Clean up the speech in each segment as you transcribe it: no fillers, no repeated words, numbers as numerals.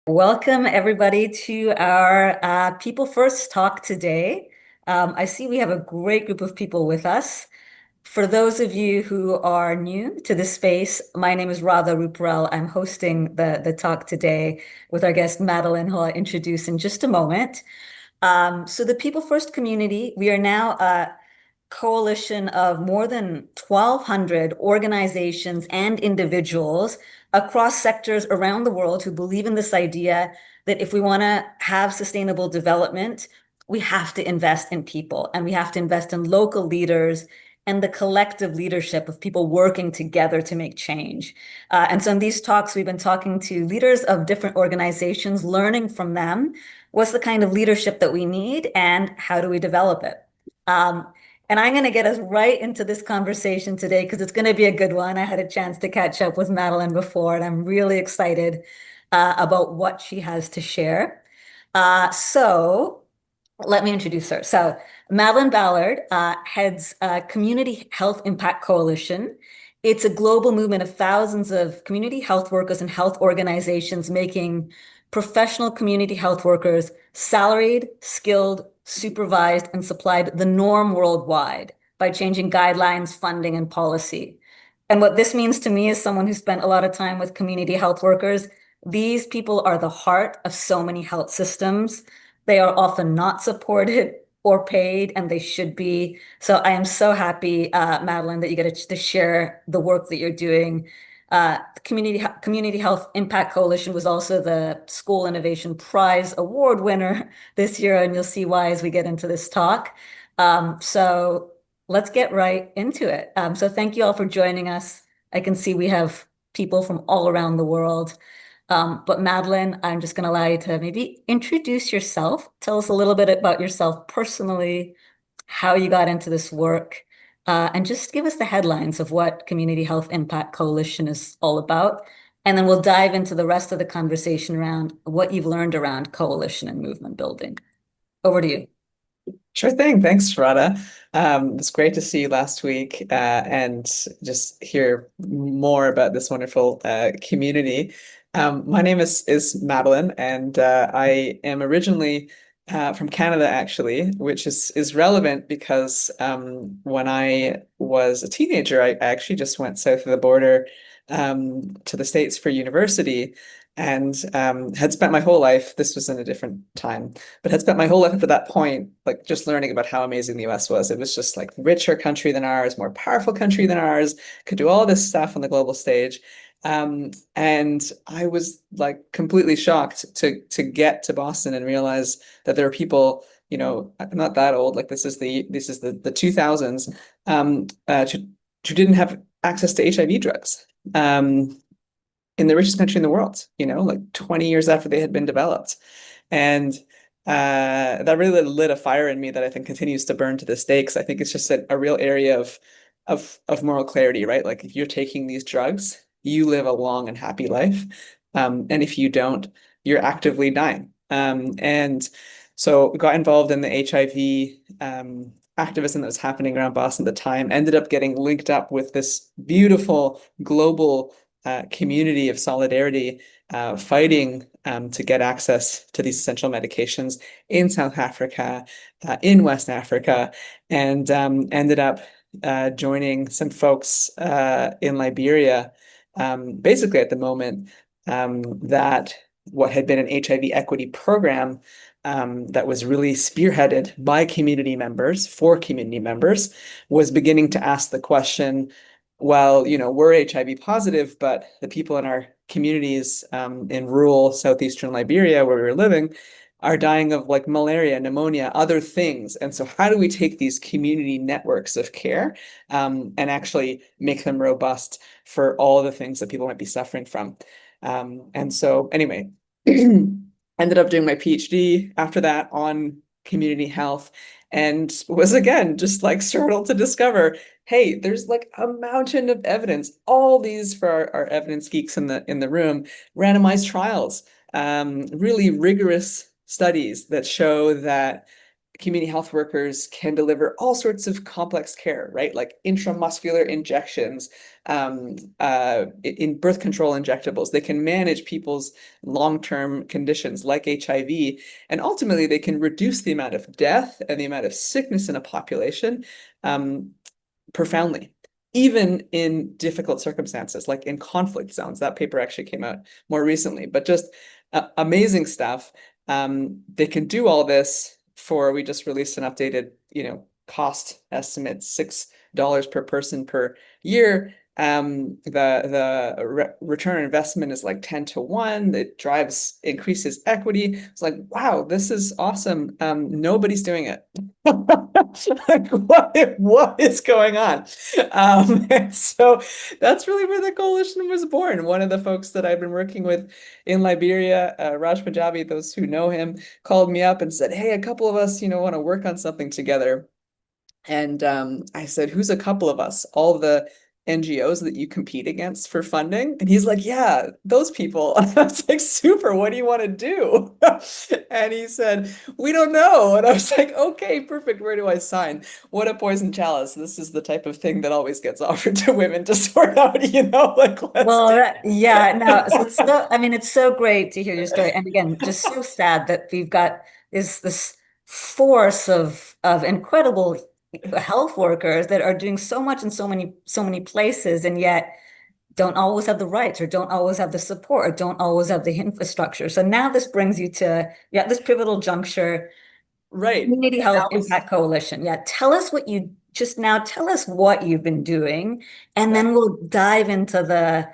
Welcome, everybody, to our People First talk today. I see we have a great group of people with us. For those of you who are new to this space, my name is Radha Ruparel. I'm hosting the talk today with our guest Madeleine, who I'll introduce in just a moment. So the People First community, we are now a coalition of more than 1,200 organizations and individuals across sectors around the world who believe in this idea that if we want to have sustainable development, we have to invest in people and we have to invest in local leaders and the collective leadership of people working together to make change. And so in these talks, we've been talking to leaders of different organizations, learning from them what's the kind of leadership that we need and how do we develop it. Um, and I'm going to get us right into this conversation today because it's going to be a good one. I had a chance to catch up with Madeleine before, and I'm really excited about what she has to share. So let me introduce her. So Madeleine Ballard heads Community Health Impact Coalition. It's a global movement of thousands of community health workers and health organizations making professional community health workers salaried, skilled, supervised, and supplied the norm worldwide by changing guidelines, funding, and policy. And what this means to me as someone who spent a lot of time with community health workers, these people are the heart of so many health systems. They are often not supported or paid, and they should be. So I am so happy, Madeleine, that you get to share the work that you're doing. The Community Health Impact Coalition was also the School Innovation Prize Award winner this year, and you'll see why as we get into this talk. So let's get right into it. So thank you all for joining us. I can see we have people from all around the world. But Madeleine, I'm just going to allow you to maybe introduce yourself. Tell us a little bit about yourself personally, how you got into this work, and just give us the headlines of what Community Health Impact Coalition is all about. And then we'll dive into the rest of the conversation around what you've learned around coalition and movement building. Over to you. Sure thing. Thanks, Radha. It's great to see you last week and just hear more about this wonderful community. My name is Madeleine, and I am originally from Canada, actually, which is relevant because when I was a teenager, I actually just went south of the border to the States for university and had spent my whole life, this was in a different time, but had spent my whole life up to that point, like just learning about how amazing the US was. It was just like richer country than ours, more powerful country than ours, could do all this stuff on the global stage. And I was like completely shocked to get to Boston and realize that there are people, I'm not that old, like this is the 2000s, who didn't have access to HIV drugs. In the richest country in the world, like 20 years after they had been developed. And that really lit a fire in me that I think continues to burn to this day, because I think it's just a real area of moral clarity, right? Like if you're taking these drugs, you live a long and happy life. And if you don't, you're actively dying. And so got involved in the HIV activism that was happening around Boston at the time, ended up getting linked up with this beautiful global community of solidarity fighting to get access to these essential medications in South Africa, in West Africa, and ended up joining some folks in Liberia, basically at the moment that what had been an HIV equity program that was really spearheaded by community members for community members was beginning to ask the question, well, we're HIV positive, but the people in our communities in rural southeastern Liberia where we were living are dying of like malaria, pneumonia, other things. And so how do we take these community networks of care and actually make them robust for all the things that people might be suffering from? And so anyway, ended up doing my PhD after that on community health, and was again just like startled to discover, hey, there's like a mountain of evidence, all these for our evidence geeks in the room, randomized trials, really rigorous studies that show that community health workers can deliver all sorts of complex care, right? Like intramuscular injections, in birth control injectables. They can manage people's long-term conditions like HIV, and ultimately they can reduce the amount of death and the amount of sickness in a population um, profoundly, even in difficult circumstances, like in conflict zones. That paper actually came out more recently, but just amazing stuff. They can do all this for, we just released an updated, cost estimate, $6 per person per year. The return on investment is like 10 to 1. It drives, increases equity. It's like, wow, this is awesome. Nobody's doing it. Like, what is going on? And so that's really where the coalition was born. One of the folks that I've been working with in Liberia, Raj Punjabi, those who know him, called me up and said, hey, a couple of us, want to work on something together. And I said, who's a couple of us? All the NGOs that you compete against for funding? And he's like, yeah, those people. I was like, super, what do you want to do? And he said, we don't know. And I was like, okay, perfect. Where do I sign? What a poison chalice. This is the type of thing that always gets offered to women to sort out, like, let's Well, do yeah, no, so it. I mean, it's so great to hear your story. And again, just so sad that we've got this force of incredible health workers that are doing so much in so many places, and yet don't always have the rights or don't always have the support or don't always have the infrastructure. So now this brings you to, yeah, this pivotal juncture. Right. Community And Health that was, Impact Coalition. Yeah, tell us what you've been doing, and yeah. then we'll dive into the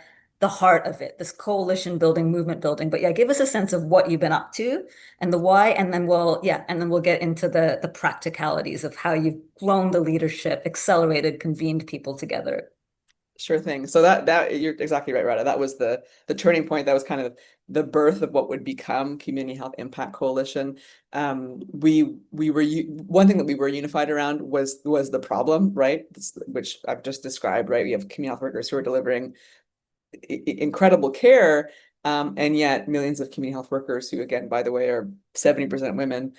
heart of it, this coalition building, movement building. But yeah, give us a sense of what you've been up to and the why, and then we'll get into the practicalities of how you've grown the leadership, accelerated, convened people together. Sure thing. So that you're exactly right, Rada. That was the turning point. That was kind of the birth of what would become Community Health Impact Coalition. We were one thing that we were unified around was the problem, right? Which I've just described, right? We have community health workers who are delivering incredible care, and yet millions of community health workers, who again, by the way, are 70% women,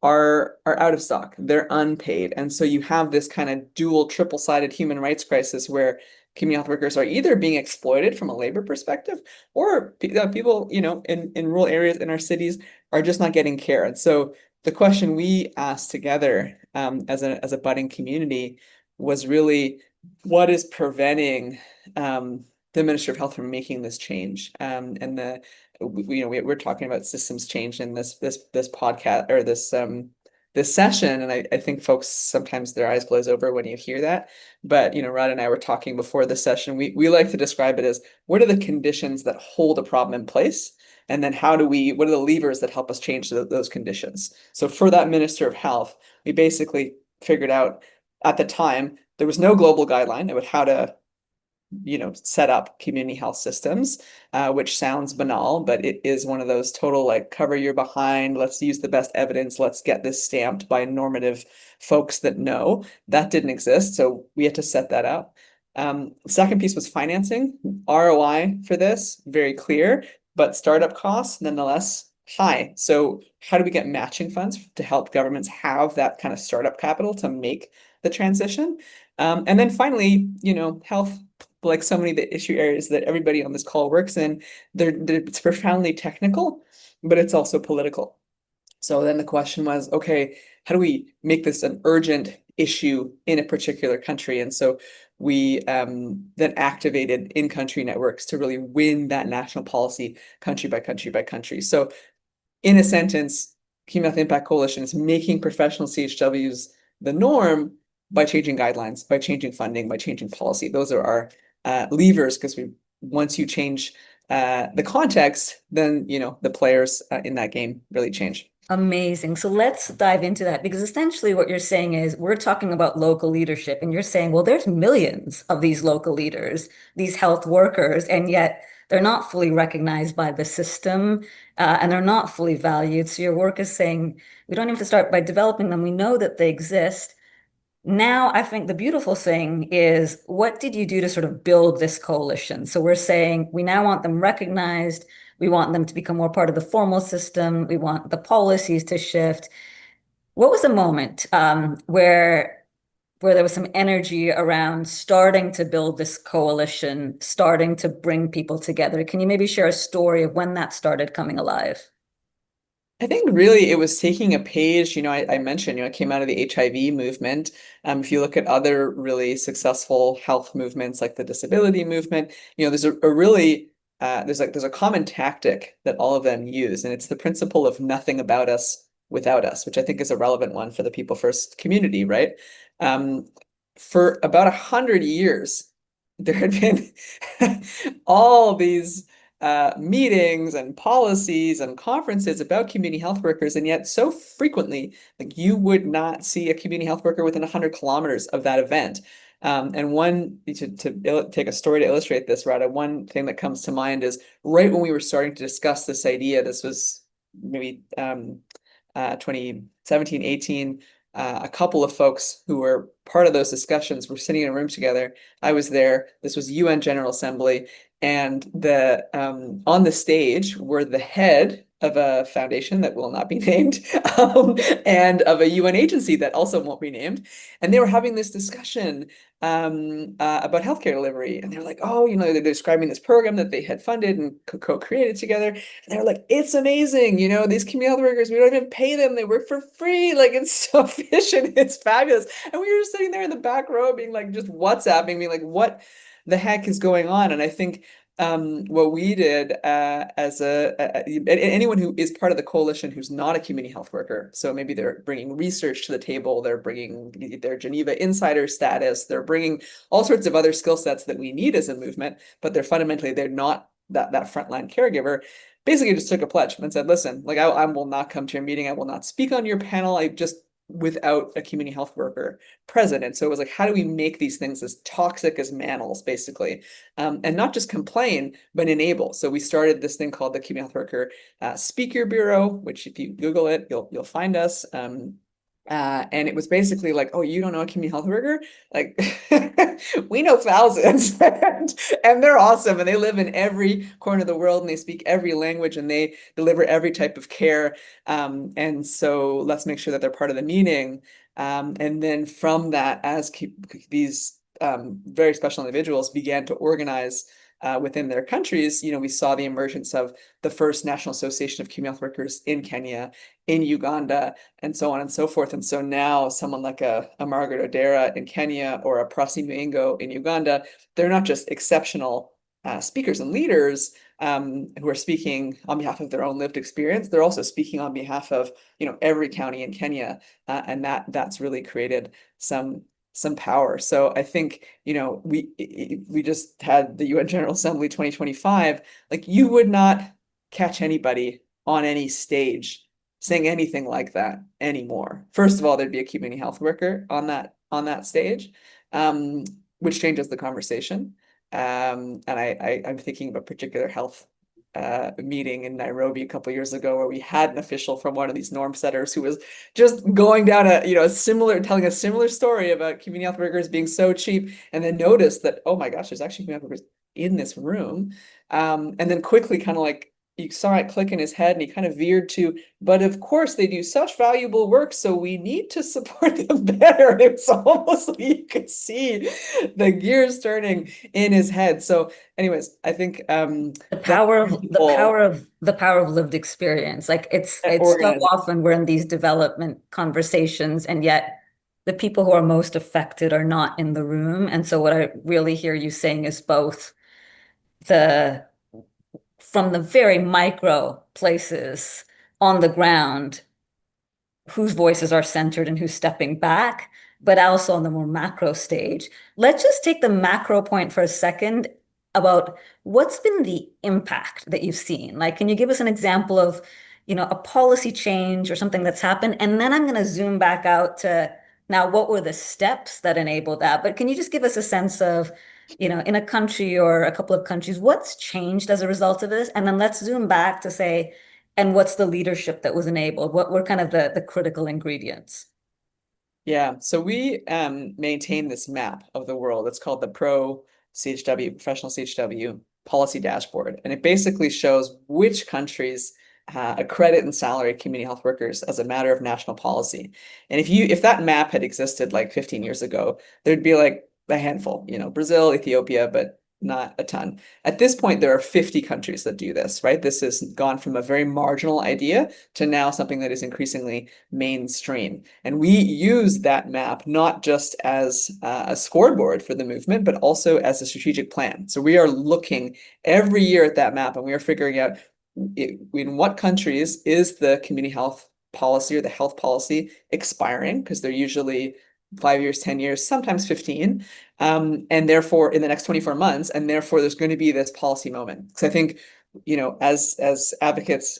are out of stock. They're unpaid, and so you have this kind of dual, triple-sided human rights crisis where community health workers are either being exploited from a labor perspective, or people, in rural areas in our cities are just not getting care. And so the question we asked together, as a budding community, was really, what is preventing the Minister of Health from making this change? And we're talking about systems change in this podcast, or this session, and I think folks sometimes their eyes glaze over when you hear that. But Rod and I were talking before the session. We like to describe it as, what are the conditions that hold a problem in place? And then what are the levers that help us change those conditions? So for that Minister of Health, we basically figured out, at the time, there was no global guideline about how to set up community health systems, which sounds banal, but it is one of those total, like, cover your behind, let's use the best evidence, let's get this stamped by normative folks that know. That didn't exist, so we had to set that up. Second piece was financing. ROI for this, very clear, but startup costs, nonetheless, high. So how do we get matching funds to help governments have that kind of startup capital to make the transition? And then finally, health, like so many of the issue areas that everybody on this call works in, it's profoundly technical, but it's also political. So then the question was, okay, how do we make this an urgent issue in a particular country? And so we then activated in-country networks to really win that national policy country by country by country. So in a sentence, Community Health Impact Coalition is making professional CHWs the norm by changing guidelines, by changing funding, by changing policy. Those are our levers, because once you change the context, then the players in that game really change. Amazing. So let's dive into that, because essentially what you're saying is we're talking about local leadership, and you're saying, well, there's millions of these local leaders, these health workers, and yet they're not fully recognized by the system, and they're not fully valued. So your work is saying we don't even have to start by developing them. We know that they exist. Now, I think the beautiful thing is, what did you do to sort of build this coalition? So we're saying we now want them recognized. We want them to become more part of the formal system. We want the policies to shift. What was the moment where there was some energy around starting to build this coalition, starting to bring people together? Can you maybe share a story of when that started coming alive? I think really it was taking a page, I mentioned, it came out of the HIV movement. If you look at other really successful health movements like the disability movement, there's a really there's a common tactic that all of them use, and it's the principle of nothing about us without us, which I think is a relevant one for the people first community, right? Um, for about 100 years, there had been all these meetings and policies and conferences about community health workers, and yet so frequently, like you would not see a community health worker within 100 kilometers of that event. And one to take a story to illustrate this, Rada, one thing that comes to mind is right when we were starting to discuss this idea, this was maybe 2017, 18, a couple of folks who were part of those discussions were sitting in a room together. I was there. This was UN General Assembly, and the on the stage were the head of a foundation that will not be named, and of a UN agency that also won't be named. And they were having this discussion about healthcare delivery. And they're like, oh, they're describing this program that they had funded and co-created together. And they're like, it's amazing. These community health workers, we don't even pay them. They work for free. Like, it's so efficient. It's fabulous. And we were just sitting there in the back row being like, just WhatsApping me, like, what the heck is going on? And I think what we did as anyone who is part of the coalition who's not a community health worker, so maybe they're bringing research to the table, they're bringing their Geneva insider status, they're bringing all sorts of other skill sets that we need as a movement, but they're not that frontline caregiver. Basically, just took a pledge and said, "Listen, like I will not come to your meeting. I will not speak on your panel. I just without a community health worker present." And so it was like, how do we make these things as toxic as mammals, basically, and not just complain, but enable? So we started this thing called the Community Health Worker Speaker Bureau, which if you Google it, you'll find us. And it was basically like, oh, you don't know a community health worker? Like, we know thousands, and they're awesome, and they live in every corner of the world, and they speak every language, and they deliver every type of care. And so let's make sure that they're part of the meeting. And then from that, as these very special individuals began to organize within their countries, we saw the emergence of the first National Association of Community Health Workers in Kenya, in Uganda, and so on and so forth. And so now someone like a Margaret Odera in Kenya or a Prasi Mwengo in Uganda, they're not just exceptional speakers and leaders who are speaking on behalf of their own lived experience. They're also speaking on behalf of every county in Kenya, and that's really created some power. So I think we just had the UN General Assembly 2025. Like, you would not catch anybody on any stage saying anything like that anymore. First of all, there'd be a community health worker on that stage, um, which changes the conversation. And I'm thinking of a particular health meeting in Nairobi a couple of years ago where we had an official from one of these norm setters who was just going down telling a similar story about community health workers being so cheap, and then noticed that, oh my gosh, there's actually community health workers in this room. And then quickly kind of like you saw it click in his head, and he kind of veered to, but of course they do such valuable work, so we need to support them better. And it was almost like you could see the gears turning in his head. So anyways, I think The that power of the power principle of the power of lived experience. Like it's so organizing. often we're in these development conversations, and yet the people who are most affected are not in the room. And so what I really hear you saying is both the from the very micro places on the ground whose voices are centered and who's stepping back, but also on the more macro stage. Let's just take the macro point for a second about what's been the impact that you've seen. Like, can you give us an example of, a policy change or something that's happened? And then I'm going to zoom back out to now, what were the steps that enabled that? But can you just give us a sense of, in a country or a couple of countries, what's changed as a result of this? And then let's zoom back to say, and what's the leadership that was enabled? What were kind of the critical ingredients? Yeah, so we maintain this map of the world. It's called the Pro CHW, Professional CHW Policy Dashboard. And it basically shows which countries accredit and salary community health workers as a matter of national policy. And if that map had existed like 15 years ago, there'd be like a handful, Brazil, Ethiopia, but not a ton. At this point, there are 50 countries that do this, right? This has gone from a very marginal idea to now something that is increasingly mainstream. And we use that map not just as a scoreboard for the movement, but also as a strategic plan. So we are looking every year at that map and we are figuring out in what countries is the community health policy or the health policy expiring, because they're usually 5 years, 10 years, sometimes 15. And therefore, in the next 24 months, and therefore there's going to be this policy moment. So I think, as advocates,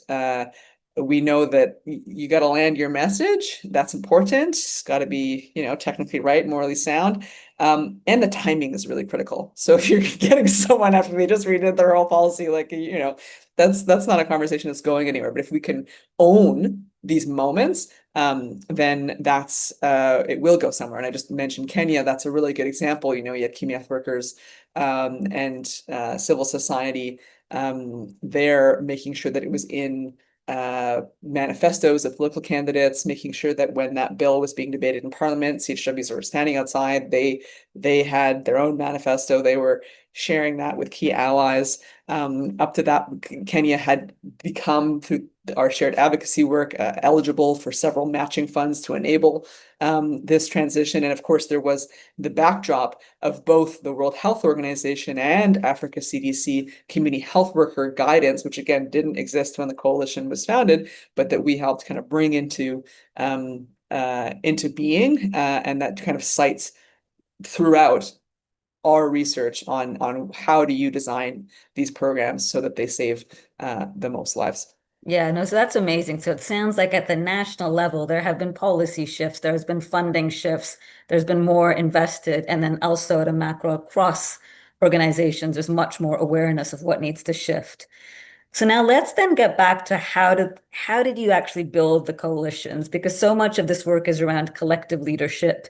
we know that you got to land your message. That's important. It's got to be, technically right, morally sound. And the timing is really critical. So if you're getting someone after they just redid their whole policy, that's not a conversation that's going anywhere. But if we can own these moments, then that's it will go somewhere. And I just mentioned Kenya. That's a really good example. You had community health workers and civil society there making sure that it was in manifestos of political candidates, making sure that when that bill was being debated in Parliament, CHWs were standing outside. They had their own manifesto. They were sharing that with key allies. Up to that, Kenya had become, through our shared advocacy work, eligible for several matching funds to enable this transition. And of course, there was the backdrop of both the World Health Organization and Africa CDC community health worker guidance, which again didn't exist when the coalition was founded, but that we helped kind of bring into being, and that kind of cites throughout our research on how do you design these programs so that they save the most lives. Yeah, no, so that's amazing. So it sounds like at the national level, there have been policy shifts, there's been funding shifts, there's been more invested, and then also at a macro across organizations, there's much more awareness of what needs to shift. So now let's then get back to how did you actually build the coalitions? Because so much of this work is around collective leadership.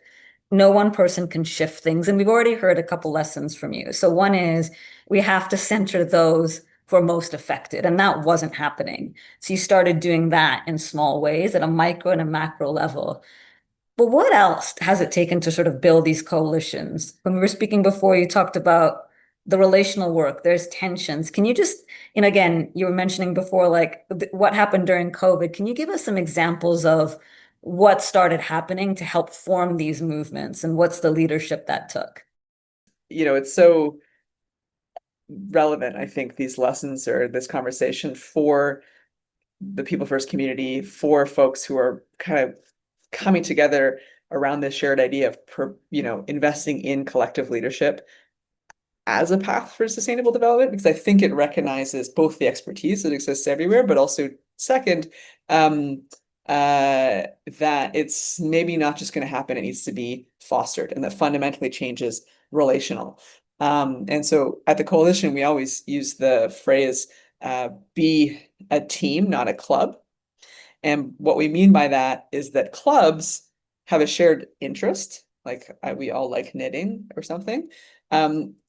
No one person can shift things, and we've already heard a couple lessons from you. So one is we have to center those who are most affected, and that wasn't happening. So you started doing that in small ways at a micro and a macro level. But what else has it taken to sort of build these coalitions? When we were speaking before, you talked about the relational work, there's tensions. Can you just, again, you were mentioning before, like what happened during COVID. Can you give us some examples of what started happening to help form these movements and what's the leadership that took? It's so relevant, I think, these lessons or this conversation for the People First community, for folks who are kind of coming together around this shared idea of investing in collective leadership as a path for sustainable development, because I think it recognizes both the expertise that exists everywhere, but also second, that it's maybe not just going to happen, it needs to be fostered, and that fundamentally changes relational. And so at the coalition, we always use the phrase, be a team, not a club. And what we mean by that is that clubs have a shared interest, like we all like knitting or something.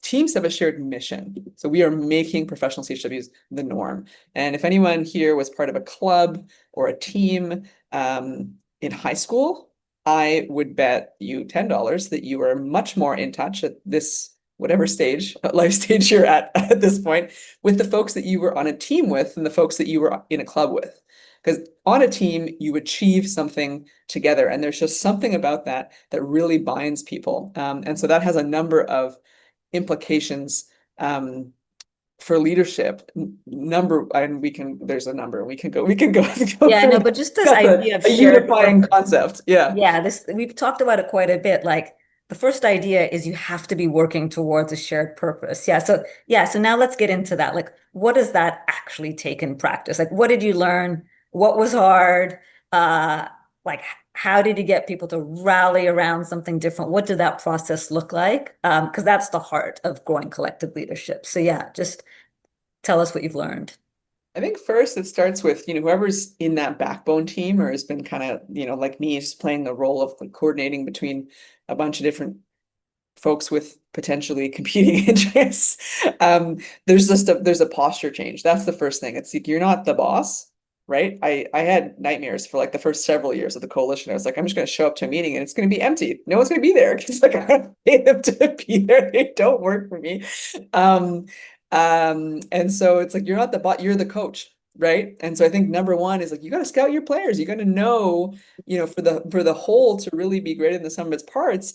Teams have a shared mission. So we are making professional CHWs the norm. And if anyone here was part of a club or a team in high school, I would bet you $10 that you are much more in touch at this whatever stage, life stage you're at this point, with the folks that you were on a team with and the folks that you were in a club with. Because on a team, you achieve something together, and there's just something about that that really binds people. And so that has a number of implications for leadership. There's a number. We can go go Yeah, through no, that. but just It's this got idea of a shared unifying purpose. concept. Yeah. Yeah, this we've talked about it quite a bit. Like the first idea is you have to be working towards a shared purpose. So now let's get into that. Like, what does that actually take in practice? Like, what did you learn? What was hard? Like, how did you get people to rally around something different? What did that process look like? Because that's the heart of growing collective leadership. So yeah, just tell us what you've learned. I think first it starts with, whoever's in that backbone team or has been kind of, like me, just playing the role of like, coordinating between a bunch of different folks with potentially competing interests. There's a posture change. That's the first thing. It's like you're not the boss. right? I had nightmares for like the first several years of the coalition. I was like, I'm just going to show up to a meeting and it's going to be empty. No one's going to be there because like I don't pay them to be there. They don't work for me. Um, and so it's like you're not the bot, you're the coach, right? And so I think number one is like you got to scout your players. You got to know, for the whole to really be greater than the sum of its parts,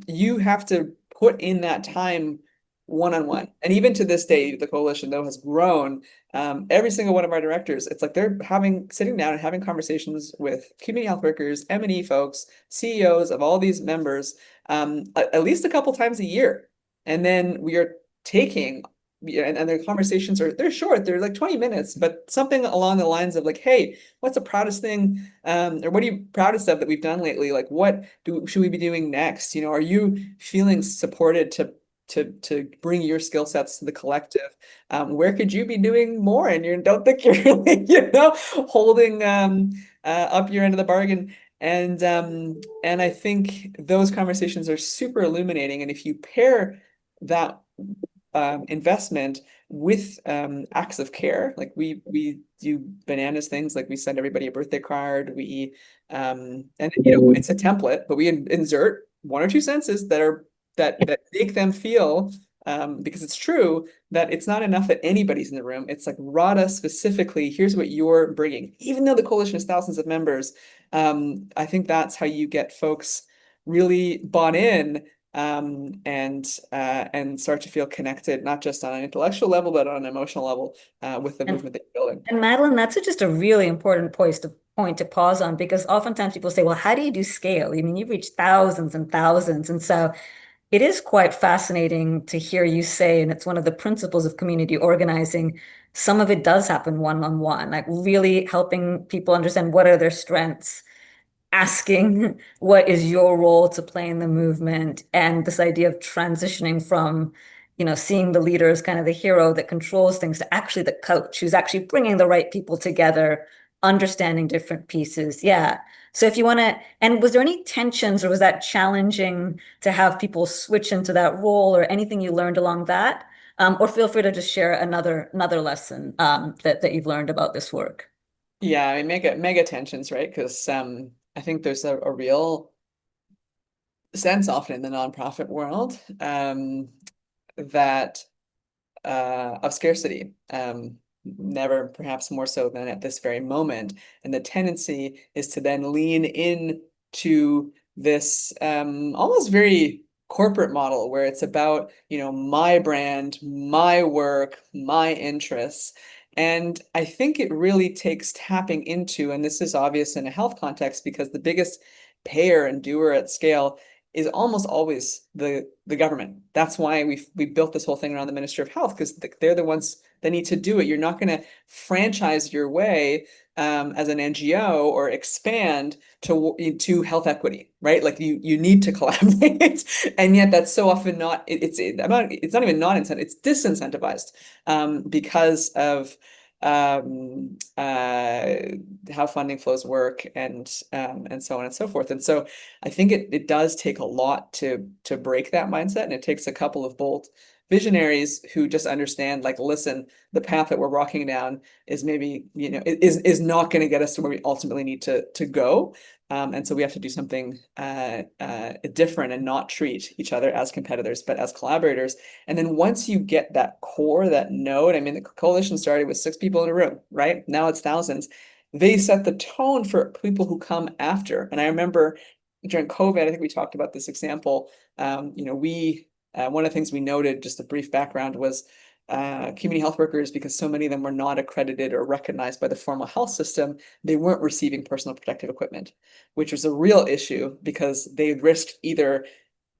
you have to put in that time one-on-one. And even to this day, the coalition though has grown. Every single one of our directors, it's like they're sitting down and having conversations with community health workers, M&E folks, CEOs of all these members, at least a couple times a year. And then we are taking, and their conversations they're short, they're like 20 minutes, but something along the lines of like, hey, what's the proudest thing, or what are you proudest of that we've done lately? Like, should we be doing next? Are you feeling supported to bring your skill sets to the collective? Where could you be doing more? And you don't think you're really, holding up your end of the bargain. And I think those conversations are super illuminating. And if you pair that investment with acts of care, like we do bananas things, like we send everybody a birthday card, and it's a template, but we insert one or two sentences that make them feel, because it's true that it's not enough that anybody's in the room. It's like RADA specifically, here's what you're bringing. Even though the coalition has thousands of members, I think that's how you get folks really bought in, and start to feel connected, not just on an intellectual level, but on an emotional level, with the And movement that you're building. And Madeline, that's just a really important point to pause on because oftentimes people say, well, how do you do scale? I mean, you've reached thousands and thousands. And so it is quite fascinating to hear you say, and it's one of the principles of community organizing. Some of it does happen one-on-one, like really helping people understand what are their strengths, asking what is your role to play in the movement, and this idea of transitioning from seeing the leader as kind of the hero that controls things to actually the coach who's actually bringing the right people together, understanding different pieces. Yeah. So if you want to, and was there any tensions or was that challenging to have people switch into that role or anything you learned along that? Or feel free to just share another lesson that you've learned about this work. Yeah, I mean, mega tensions, right? Because I think there's a real sense often in the nonprofit world, that of scarcity, never perhaps more so than at this very moment. And the tendency is to then lean in to this almost very corporate model where it's about, my brand, my work, my interests. And I think it really takes tapping into, and this is obvious in a health context because the biggest payer and doer at scale is almost always the government. That's why we built this whole thing around the Minister of Health, because they're the ones that need to do it. You're not going to franchise your way, as an NGO, or expand to health equity, right? Like you need to collaborate, and yet that's so often not. It's not even not incentivized. It's disincentivized, because of how funding flows work, and so on and so forth. And so I think it does take a lot to break that mindset, and it takes a couple of bold visionaries who just understand, like, listen, the path that we're walking down is maybe, is not going to get us to where we ultimately need to go. And so we have to do something different and not treat each other as competitors, but as collaborators. And then once you get that core, that node, I mean, the coalition started with 6 people in a room, right? Now it's thousands. They set the tone for people who come after. And I remember during COVID, I think we talked about this example. One of the things we noted, just a brief background, was community health workers, because so many of them were not accredited or recognized by the formal health system, they weren't receiving personal protective equipment, which was a real issue because they risked either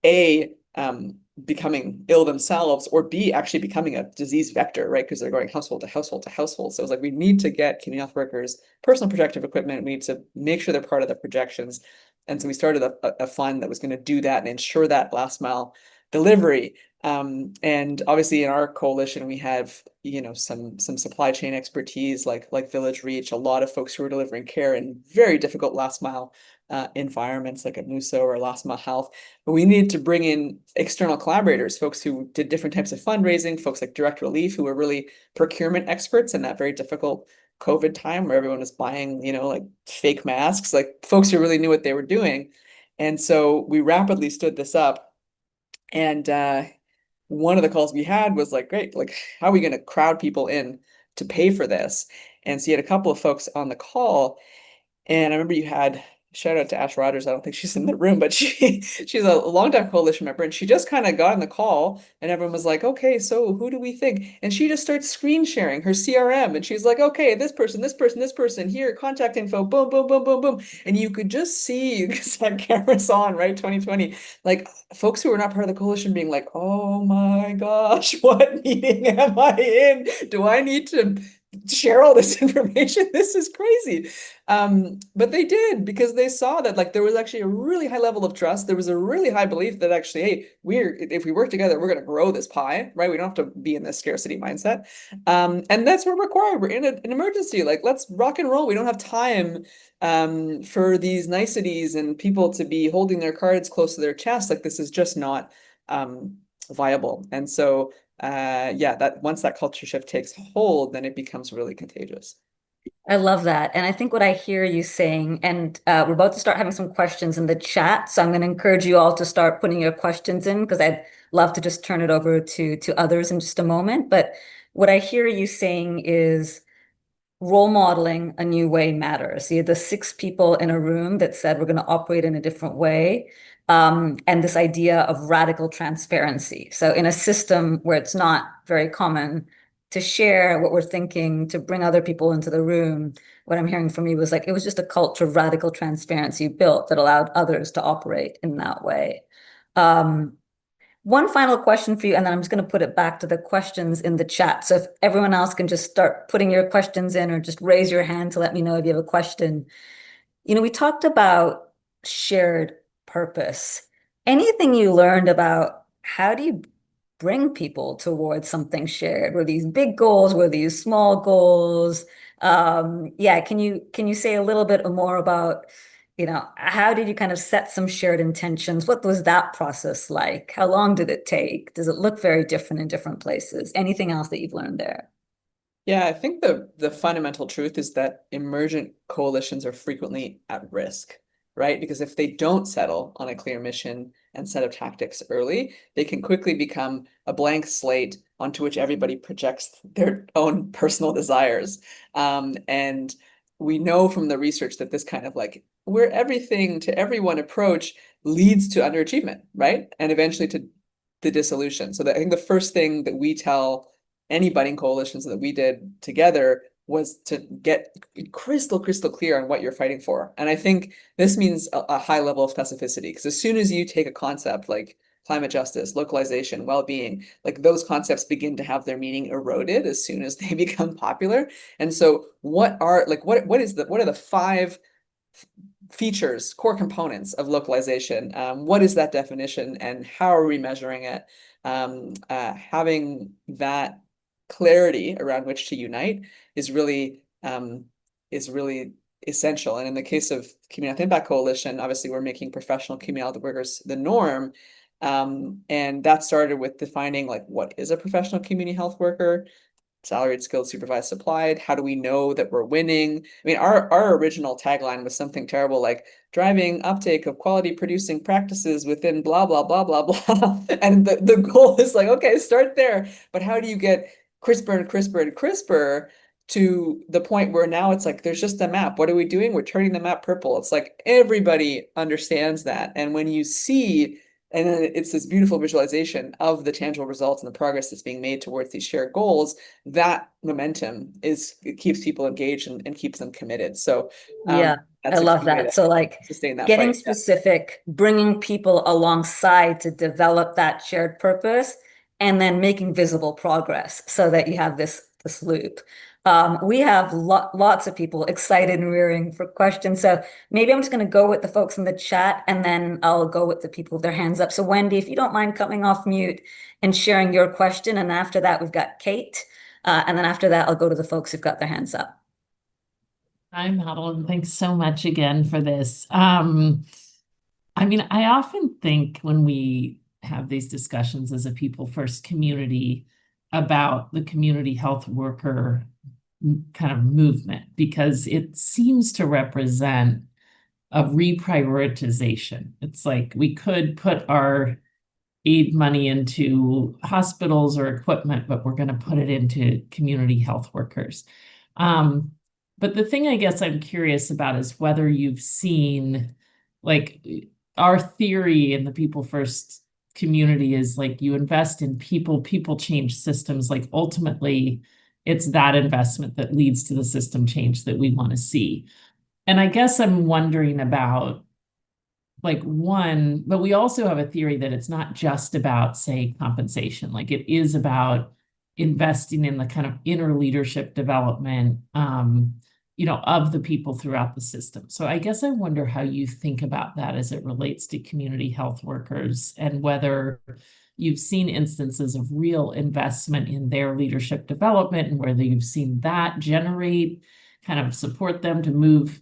A, becoming ill themselves, or B, actually becoming a disease vector, right? Because they're going household to household to household. So it was like, we need to get community health workers personal protective equipment. We need to make sure they're part of the projections. And so we started a fund that was going to do that and ensure that last mile delivery. And obviously in our coalition, we have, some supply chain expertise, like Village Reach, a lot of folks who are delivering care in very difficult last mile environments, like at Muso or Last Mile Health. But we needed to bring in external collaborators, folks who did different types of fundraising, folks like Direct Relief, who were really procurement experts in that very difficult COVID time where everyone was buying, like fake masks, like folks who really knew what they were doing. And so we rapidly stood this up. And one of the calls we had was like, great, like, how are we going to crowd people in to pay for this? And so you had a couple of folks on the call, and I remember you had, shout out to Ash Rogers. I don't think she's in the room, but she's a longtime coalition member, and she just kind of got in the call, and everyone was like, okay, so who do we think? And she just starts screen sharing her CRM, and she's like, okay, this person, this person, this person, here, contact info, boom, boom, boom, boom, boom. And you could just see, because that camera's on, right? 2020, like folks who were not part of the coalition being like, oh my gosh, what meeting am I in? Do I need to share all this information? This is crazy. But they did, because they saw that like there was actually a really high level of trust. There was a really high belief that actually, hey, if we work together, we're going to grow this pie, right? We don't have to be in this scarcity mindset. And that's what we're required. We're in an emergency. Like, let's rock and roll. We don't have time for these niceties and people to be holding their cards close to their chest. Like, this is just not viable. And so yeah, that once that culture shift takes hold, then it becomes really contagious. I love that. And I think what I hear you saying, and we're about to start having some questions in the chat. So I'm going to encourage you all to start putting your questions in, because I'd love to just turn it over to others in just a moment. But what I hear you saying is role modeling a new way matters. You had the six people in a room that said we're going to operate in a different way. And this idea of radical transparency. So in a system where it's not very common to share what we're thinking, to bring other people into the room, what I'm hearing from you was like, it was just a culture of radical transparency built that allowed others to operate in that way. Um, One final question for you, and then I'm just going to put it back to the questions in the chat. So if everyone else can just start putting your questions in, or just raise your hand to let me know if you have a question. We talked about shared purpose. Anything you learned about how do you bring people towards something shared? Were these big goals? Were these small goals? Yeah, can you say a little bit more about, how did you kind of set some shared intentions? What was that process like? How long did it take? Does it look very different in different places? Anything else that you've learned there? Yeah, I think the fundamental truth is that emergent coalitions are frequently at risk, right? Because if they don't settle on a clear mission and set of tactics early, they can quickly become a blank slate onto which everybody projects their own personal desires. And we know from the research that this kind of like we're everything to everyone approach leads to underachievement, right? And eventually to the dissolution. So I think the first thing that we tell any budding coalitions that we did together was to get crystal clear on what you're fighting for. And I think this means a high level of specificity, because as soon as you take a concept like climate justice, localization, well-being, like those concepts begin to have their meaning eroded as soon as they become popular. And so what are the five features, core components of localization? What is that definition, and how are we measuring it? Having that clarity around which to unite is really essential. And in the case of Community Health Impact Coalition, obviously we're making professional community health workers the norm. And that started with defining like what is a professional community health worker, salaried, skilled, supervised, supplied. How do we know that we're winning? I mean, our original tagline was something terrible like driving uptake of quality producing practices within blah, blah, blah, blah, blah. And the goal is like, okay, start there. But how do you get crisper and crisper and crisper to the point where now it's like, there's just a map. What are we doing? We're turning the map purple. It's like everybody understands that. And when you see, and then it's this beautiful visualization of the tangible results and the progress that's being made towards these shared goals, that momentum it keeps people engaged and keeps them committed. So Yeah, I that's a love key way that. to So like sustain that getting fight. Yeah. specific, bringing people alongside to develop that shared purpose, and then making visible progress so that you have this loop. We have lots of people excited and rearing for questions. So maybe I'm just going to go with the folks in the chat, and then I'll go with the people with their hands up. So Wendy, if you don't mind coming off mute and sharing your question. And after that, we've got Kate. And then after that, I'll go to the folks who've got their hands up. Hi, Madeleine. Thanks so much again for this. I mean, I often think when we have these discussions as a people first community about the community health worker kind of movement because it seems to represent a reprioritization. It's like we could put our aid money into hospitals or equipment, but we're going to put it into community health workers. Um, but the thing I guess I'm curious about is whether you've seen, like, our theory in the People First community is like you invest in people, people change systems. Like, ultimately, it's that investment that leads to the system change that we want to see. And I guess I'm wondering about, like, one, but we also have a theory that it's not just about, say, compensation. Like, it is about investing in the kind of inner leadership development, of the people throughout the system. So I guess I wonder how you think about that as it relates to community health workers and whether you've seen instances of real investment in their leadership development and whether you've seen that generate kind of support them to move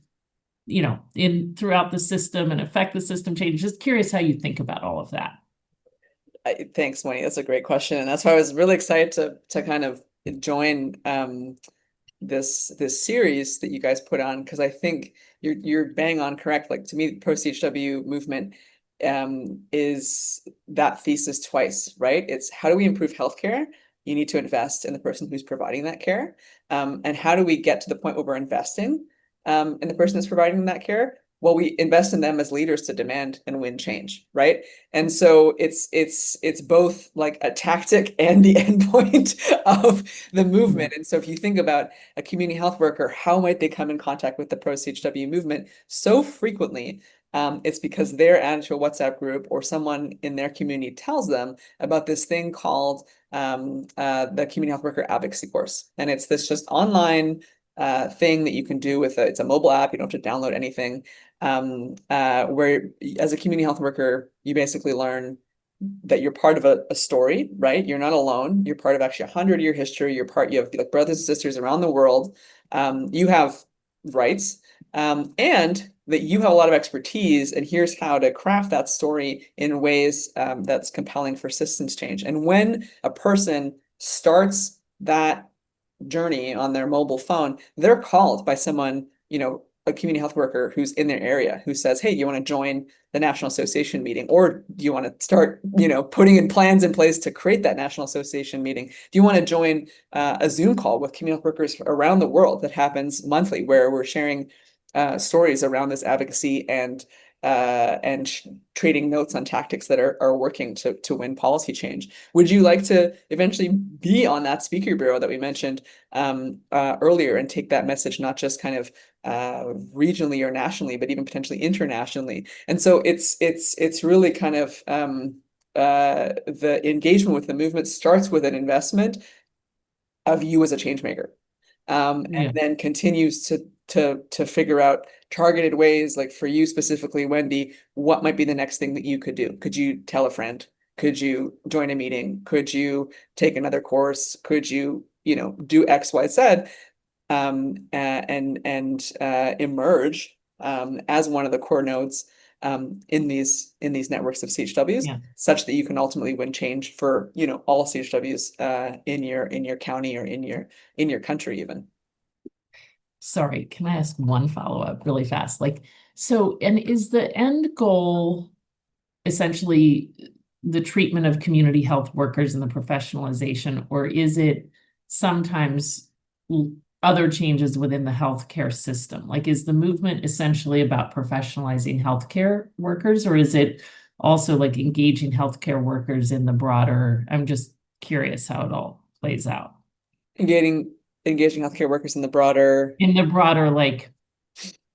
in throughout the system and affect the system change. Just curious how you think about all of that. Thanks, Moni. That's a great question, and that's why I was really excited to kind of join this series that you guys put on, because I think you're bang on correct. Like, to me, the pro CHW movement is that thesis twice, right? It's how do we improve healthcare? You need to invest in the person who's providing that care. And how do we get to the point where we're investing in the person that's providing that care? Well, we invest in them as leaders to demand and win change, right? And so it's both like a tactic and the endpoint of the movement. And so if you think about a community health worker, how might they come in contact with the pro CHW movement so frequently? It's because they're added to a WhatsApp group or someone in their community tells them about this thing called the Community Health Worker Advocacy course. And it's this just online thing that you can do with it's a mobile app. You don't have to download anything. Where as a community health worker, you basically learn that you're part of a story, right? You're not alone. You're part of actually 100-year history. You have like brothers and sisters around the world. You have rights, and that you have a lot of expertise, and here's how to craft that story in ways that's compelling for systems change. And when a person starts that journey on their mobile phone, they're called by someone, a community health worker who's in their area, who says, hey, you want to join the National Association meeting? Or do you want to start, putting in plans in place to create that National Association meeting? Do you want to join a Zoom call with community health workers around the world that happens monthly, where we're sharing stories around this advocacy and trading notes on tactics that are working to win policy change? Would you like to eventually be on that speaker bureau that we mentioned earlier and take that message not just kind of regionally or nationally, but even potentially internationally? And so it's really kind of the engagement with the movement starts with an investment of you as a change maker, and then continues to figure out targeted ways. Like, for you specifically, Wendy, what might be the next thing that you could do? Could you tell a friend? Could you join a meeting? Could you take another course? Could you, do X, Y, Z, and emerge as one of the core nodes in these networks of CHWs, such that you can ultimately win change for all CHWs in your county or in your country even. Sorry, can I ask one follow-up really fast? Like, so, and is the end goal essentially the treatment of community health workers and the professionalization, or is it sometimes other changes within the healthcare system? Like, is the movement essentially about professionalizing healthcare workers, or is it also like engaging healthcare workers in the broader? I'm just curious how it all plays out. Engaging healthcare workers in the broader like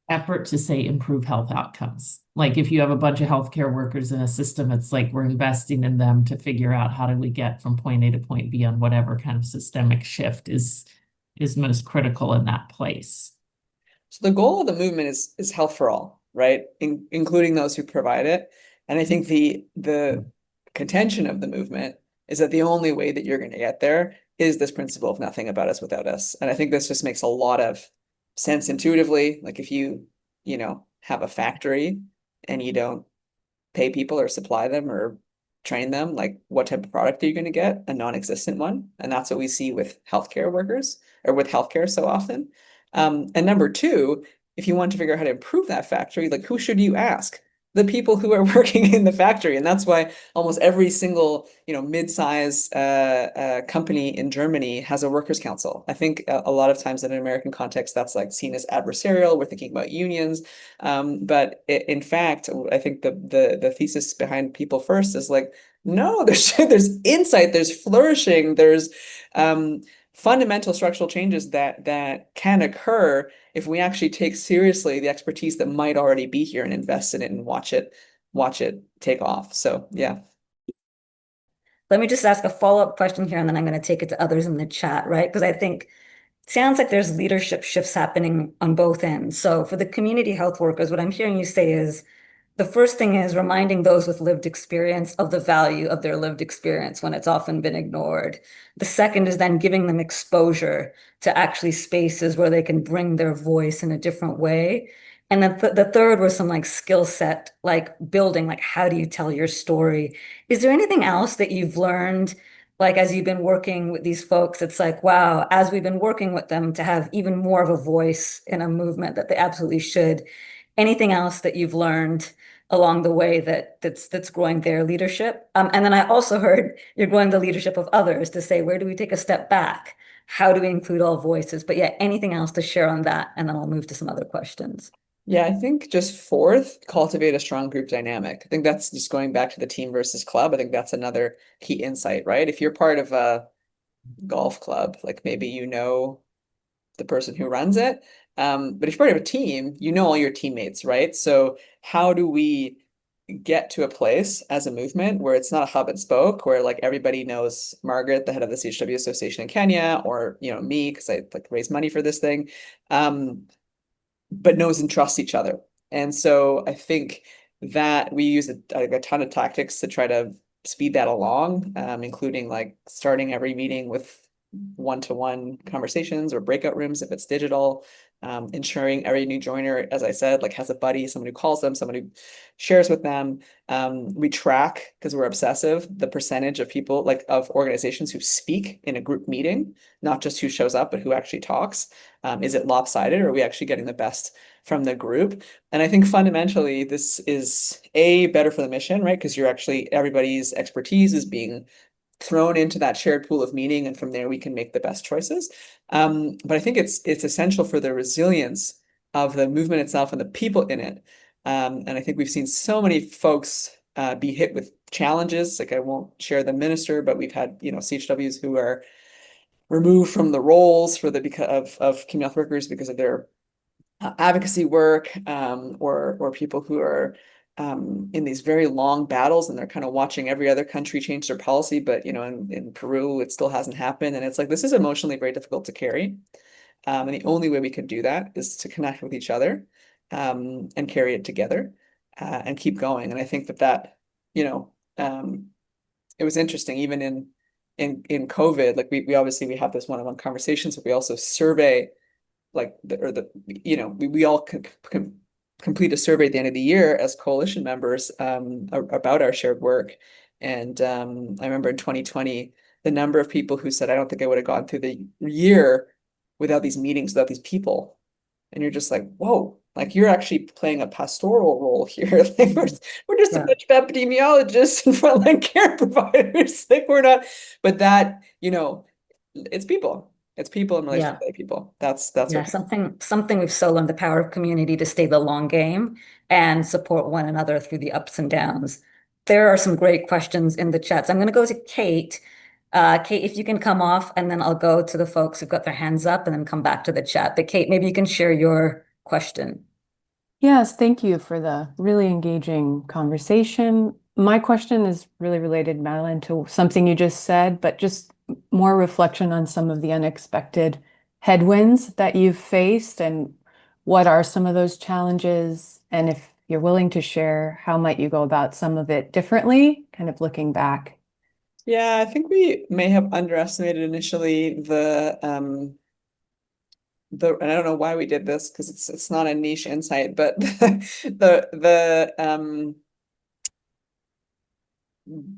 effort to, say, improve health outcomes. Like, if you have a bunch of healthcare workers in a system, it's like we're investing in them to figure out how do we get from point A to point B on whatever kind of systemic shift is most critical in that place. So the goal of the movement is health for all, right? Including those who provide it. And I think the contention of the movement is that the only way that you're going to get there is this principle of nothing about us without us. And I think this just makes a lot of sense intuitively. Like, if you have a factory and you don't pay people or supply them or train them, like what type of product are you going to get? A non-existent one. And that's what we see with healthcare workers or with healthcare so often. And number two, if you want to figure out how to improve that factory, like who should you ask? The people who are working in the factory. And that's why almost every single, mid-size company in Germany has a workers' council. I think a lot of times in an American context, that's like seen as adversarial. We're thinking about unions. But in fact, I think the thesis behind People First is like, no, there's insight, there's flourishing, there's fundamental structural changes that can occur if we actually take seriously the expertise that might already be here and invest in it and watch it take off. So yeah. Let me just ask a follow-up question here, and then I'm going to take it to others in the chat, right? Because I think sounds like there's leadership shifts happening on both ends. So for the community health workers, what I'm hearing you say is the first thing is reminding those with lived experience of the value of their lived experience when it's often been ignored. The second is then giving them exposure to actually spaces where they can bring their voice in a different way. And then the third was some like skill set, like building, like how do you tell your story? Is there anything else that you've learned, like as you've been working with these folks? It's like, wow, as we've been working with them to have even more of a voice in a movement that they absolutely should. Anything else that you've learned along the way that's growing their leadership? And then I also heard you're growing the leadership of others to say, where do we take a step back? How do we include all voices? But yeah, anything else to share on that? And then I'll move to some other questions. Yeah, I think just fourth, cultivate a strong group dynamic. I think that's just going back to the team versus club. I think that's another key insight, right? If you're part of a golf club, like maybe you know the person who runs it. But if you're part of a team, you know all your teammates, right? So how do we get to a place as a movement where it's not a hub and spoke, where like everybody knows Margaret, the head of the CHW Association in Kenya, or me, because I like raise money for this thing. But knows and trusts each other. And so I think that we use a ton of tactics to try to speed that along, including like starting every meeting with one-to-one conversations or breakout rooms if it's digital, ensuring every new joiner, as I said, like has a buddy, someone who calls them, someone who shares with them. We track, because we're obsessive, the percentage of people, like of organizations who speak in a group meeting, not just who shows up, but who actually talks. Is it lopsided, or are we actually getting the best from the group? And I think fundamentally this is better for the mission, right? Because everybody's expertise is being thrown into that shared pool of meaning, and from there we can make the best choices. But I think it's essential for the resilience of the movement itself and the people in it. And I think we've seen so many folks be hit with challenges. Like I won't share the minister, but we've had CHWs who are removed from the roles because of community health workers because of their advocacy work, or people who are in these very long battles, and they're kind of watching every other country change their policy, but in Peru it still hasn't happened, and it's like this is emotionally very difficult to carry. And the only way we can do that is to connect with each other, and carry it together, and keep going. And I think that it was interesting, even in COVID, like we obviously we have this one-on-one conversations, but we also survey, like we all complete a survey at the end of the year as coalition members, about our shared work. And I remember in 2020, the number of people who said, I don't think I would have gone through the year without these meetings, without these people. And you're just like, whoa, like you're actually playing a pastoral role here. Like we're just a Yeah. bunch of epidemiologists and frontline care providers. Like we're not, but that, it's people. It's people in relation to Yeah. other people. That's Yeah, what. something we've so learned, the power of community to stay the long game and support one another through the ups and downs. There are some great questions in the chat. So I'm going to go to Kate. Kate, if you can come off, and then I'll go to the folks who've got their hands up and then come back to the chat. But Kate, maybe you can share your question. Yes, thank you for the really engaging conversation. My question is really related, Madeleine, to something you just said, but just more reflection on some of the unexpected headwinds that you've faced, and what are some of those challenges, and if you're willing to share, how might you go about some of it differently, kind of looking back? Yeah, I think we may have underestimated initially and I don't know why we did this, because it's not a niche insight, but the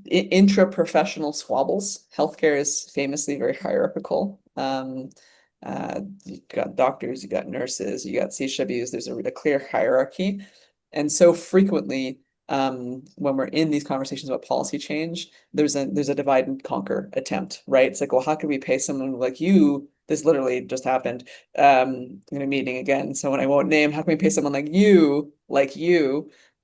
intra-professional squabbles. Healthcare is famously very hierarchical. You've got doctors, you got nurses, you got CHWs. There's a clear hierarchy, and so frequently, when we're in these conversations about policy change, there's a divide and conquer attempt, right? It's like, well, how can we pay someone like you? This literally just happened in a meeting again, someone I won't name. How can we pay someone like you,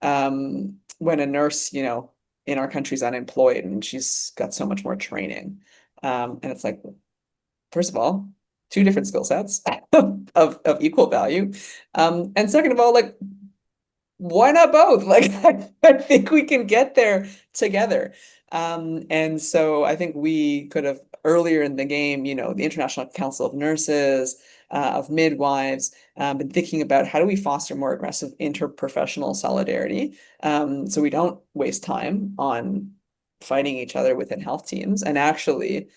when a nurse, in our country is unemployed and she's got so much more training? And it's like, first of all, two different skill sets of equal value. And second of all, like, why not both? Like, I think we can get there together. And so I think we could have earlier in the game, the International Council of Nurses, of midwives, been thinking about how do we foster more aggressive interprofessional solidarity, so we don't waste time on fighting each other within health teams and actually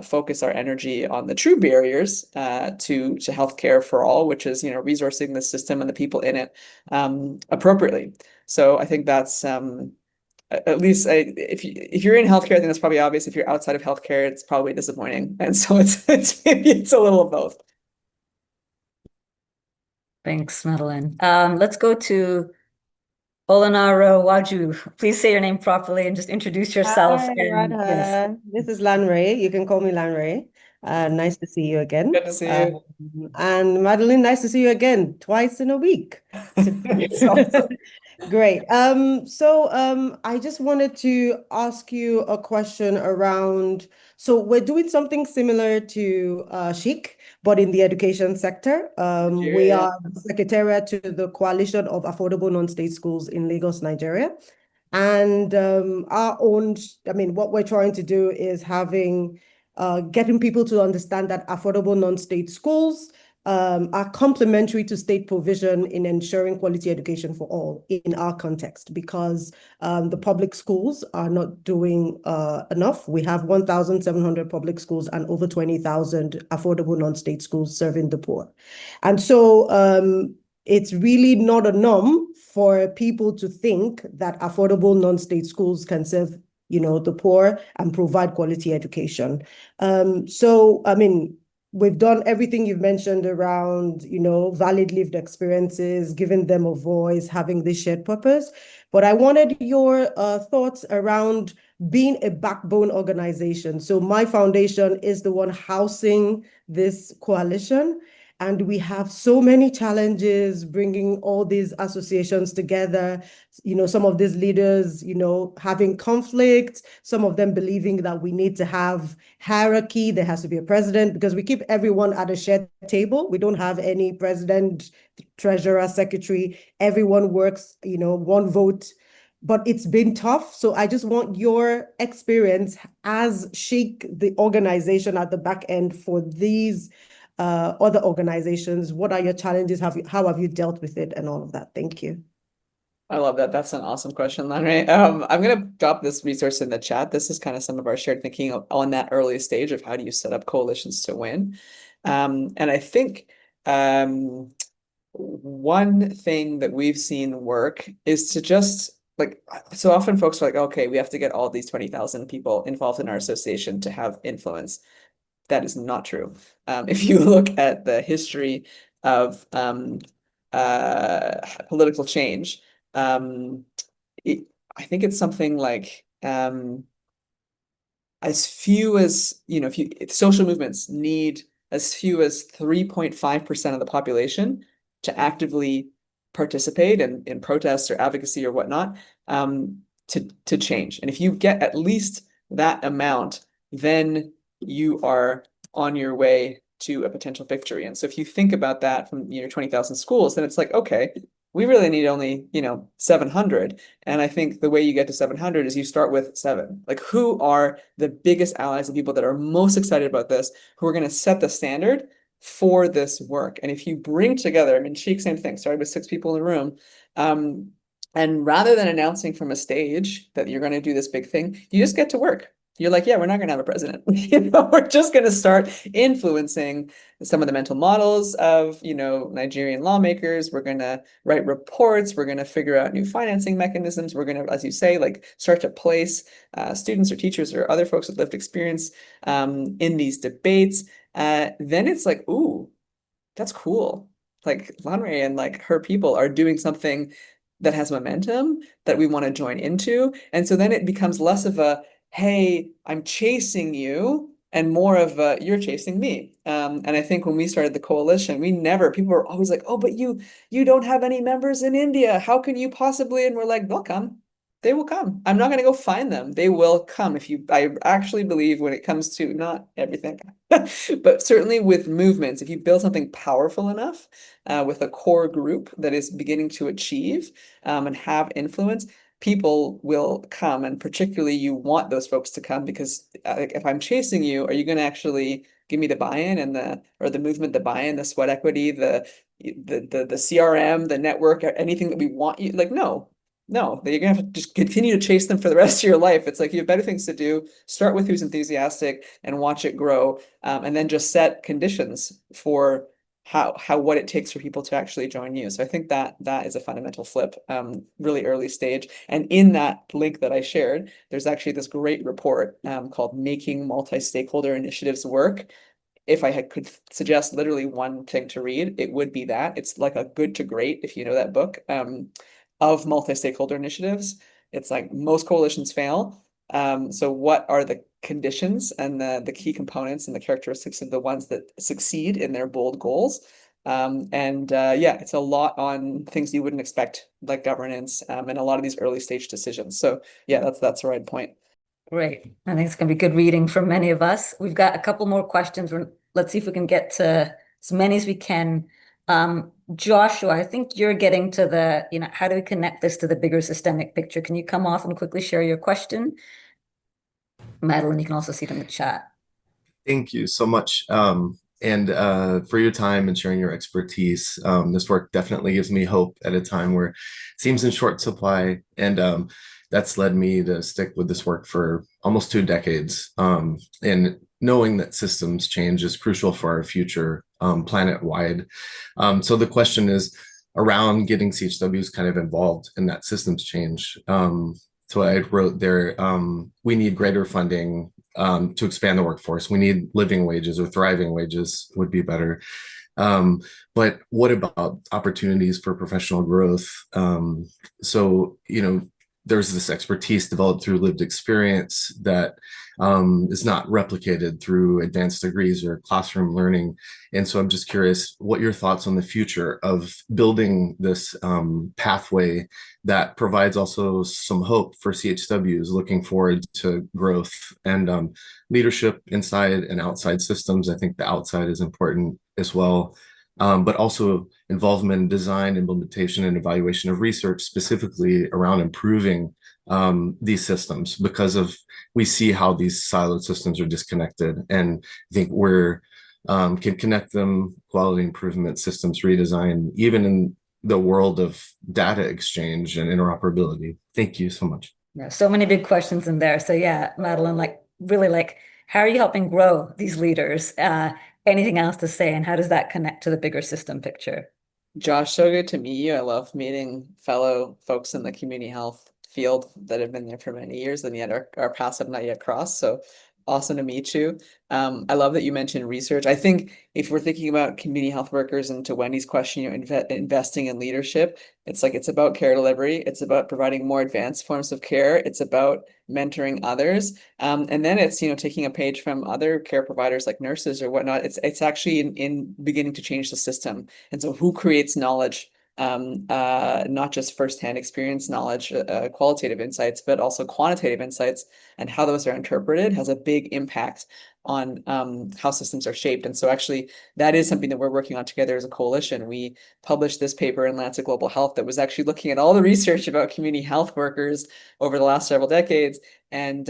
focus our energy on the true barriers to healthcare for all, which is resourcing the system and the people in it appropriately. So I think that's at least if you're in healthcare, I think that's probably obvious. If you're outside of healthcare, it's probably disappointing, and so maybe it's a little of both. Thanks, Madeleine. Let's go to Olanaro Waju. Please say your name properly and just introduce yourself. Hi, And yes, Radha. This is Lanray. You can call me Lanray. Nice to see you again. Good to see you. And Madeleine, nice to see you again, twice in a week. It's awesome. Great. I just wanted to ask you a question around, so we're doing something similar to Chic, but in the education sector. We Nigeria. are the secretariat to the Coalition of Affordable Non-State Schools in Lagos, Nigeria. And what we're trying to do is getting people to understand that affordable non-state schools are complementary to state provision in ensuring quality education for all in our context, because the public schools are not doing enough. We have 1,700 public schools and over 20,000 affordable non-state schools serving the poor. And so it's really not a norm for people to think that affordable non-state schools can serve the poor and provide quality education. We've done everything you've mentioned around, valid lived experiences, giving them a voice, having this shared purpose. But I wanted your thoughts around being a backbone organization. So my foundation is the one housing this coalition. And we have so many challenges bringing all these associations together. Some of these leaders, having conflict, some of them believing that we need to have hierarchy. There has to be a president because we keep everyone at a shared table. We don't have any president, treasurer, secretary. Everyone works, one vote. But it's been tough. So I just want your experience as Chic, the organization at the back end for these other organizations. What are your challenges? How have you dealt with it and all of that? Thank you. I love that. That's an awesome question, Lanray. I'm going to drop this resource in the chat. This is kind of some of our shared thinking on that early stage of how do you set up coalitions to win. And I think one thing that we've seen work is to just so often folks are like, okay, we have to get all these 20,000 people involved in our association to have influence. That is not true. If you look at the history of political change, I think it's something like as few as, if social movements need as few as 3.5% of the population to actively participate in protests or advocacy or whatnot, to change. And if you get at least that amount, then you are on your way to a potential victory. And so if you think about that from 20,000 schools, then it's like, okay, we really need only 700. And I think the way you get to 700 is you start with 7. Like, who are the biggest allies and people that are most excited about this, who are going to set the standard for this work? And if you bring together, Chic, same thing, started with 6 people in a room. And rather than announcing from a stage that you're going to do this big thing, you just get to work. you're like, yeah, we're not going to have a president. We're just going to start influencing some of the mental models of, Nigerian lawmakers. We're going to write reports. We're going to figure out new financing mechanisms. We're going to, as you say, like start to place students or teachers or other folks with lived experience in these debates. Then it's like, ooh, that's cool. Like Lanre and like her people are doing something that has momentum that we want to join into. And so then it becomes less of a, hey, I'm chasing you, and more of a, you're chasing me. And I think when we started the coalition, people were always like, oh, but you don't have any members in India. How can you possibly? And we're like, they'll come. They will come. I'm not going to go find them. They will come. I actually believe when it comes to not everything, but certainly with movements, if you build something powerful enough with a core group that is beginning to achieve and have influence, people will come. And particularly you want those folks to come because if I'm chasing you, are you going to actually give me the buy-in and the movement, the buy-in, the sweat equity, the CRM, the network, anything that we want you, like, no, you're gonna have to just continue to chase them for the rest of your life. It's like you have better things to do. Start with who's enthusiastic and watch it grow, and then just set conditions for what it takes for people to actually join you. So I think that is a fundamental flip, really early stage. And in that link that I shared, there's actually this great report called "Making Multi-Stakeholder Initiatives Work." If I could suggest literally one thing to read, it would be that. It's like a good to great, if you know that book. Of multi-stakeholder initiatives. It's like most coalitions fail. So what are the conditions and the key components and the characteristics of the ones that succeed in their bold goals? Yeah, it's a lot on things you wouldn't expect, like governance, and a lot of these early stage decisions. So yeah, that's the right point. Great. I think it's going to be good reading for many of us. We've got a couple more questions. Let's see if we can get to as many as we can. Joshua, I think you're getting to how do we connect this to the bigger systemic picture? Can you come off and quickly share your question? Madeleine, you can also see it in the chat. Thank you so much. And for your time and sharing your expertise. This work definitely gives me hope at a time where it seems in short supply. And that's led me to stick with this work for almost 2 decades. And knowing that systems change is crucial for our future planet-wide. So the question is around getting CHWs kind of involved in that systems change. So I wrote there, we need greater funding to expand the workforce. We need living wages, or thriving wages would be better. But what about opportunities for professional growth? So, there's this expertise developed through lived experience that is not replicated through advanced degrees or classroom learning. And so I'm just curious what your thoughts on the future of building this pathway that provides also some hope for CHWs looking forward to growth and leadership inside and outside systems. I think the outside is important as well. But also involvement in design, implementation, and evaluation of research, specifically around improving these systems, because we see how these siloed systems are disconnected, and I think we're can connect them, quality improvement, systems redesign, even in the world of data exchange and interoperability. Thank you so much. Yeah, so many big questions in there. So yeah, Madeleine, how are you helping grow these leaders? Anything else to say, and how does that connect to the bigger system picture? Josh, so good to meet you. I love meeting fellow folks in the community health field that have been there for many years, and yet our paths have not yet crossed. So awesome to meet you. I love that you mentioned research. I think if we're thinking about community health workers, and to Wendy's question, investing in leadership, it's about care delivery. It's about providing more advanced forms of care. It's about mentoring others. And then it's, taking a page from other care providers like nurses or whatnot. It's actually in beginning to change the system. And so who creates knowledge? Not just firsthand experience knowledge, qualitative insights, but also quantitative insights, and how those are interpreted has a big impact on how systems are shaped. And so actually that is something that we're working on together as a coalition. We published this paper in Lancet Global Health that was actually looking at all the research about community health workers over the last several decades, and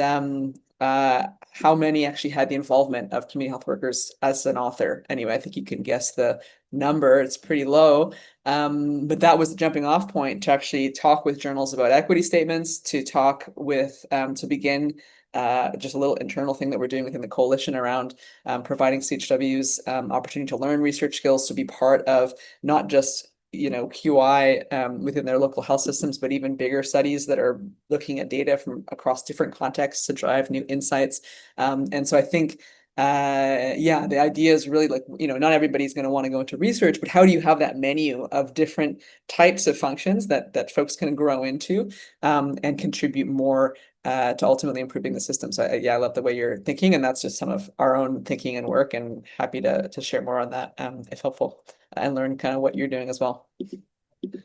how many actually had the involvement of community health workers as an author. Anyway, I think you can guess the number. It's pretty low. But that was the jumping off point to actually talk with journals about equity statements, to talk with, to begin just a little internal thing that we're doing within the coalition around providing CHWs opportunity to learn research skills, to be part of not just QI within their local health systems, but even bigger studies that are looking at data from across different contexts to drive new insights. And so I think yeah, the idea is really like, not everybody's going to want to go into research, but how do you have that menu of different types of functions that folks can grow into and contribute more to ultimately improving the system. So yeah, I love the way you're thinking, and that's just some of our own thinking and work, and happy to share more on that if helpful, and learn kind of what you're doing as well.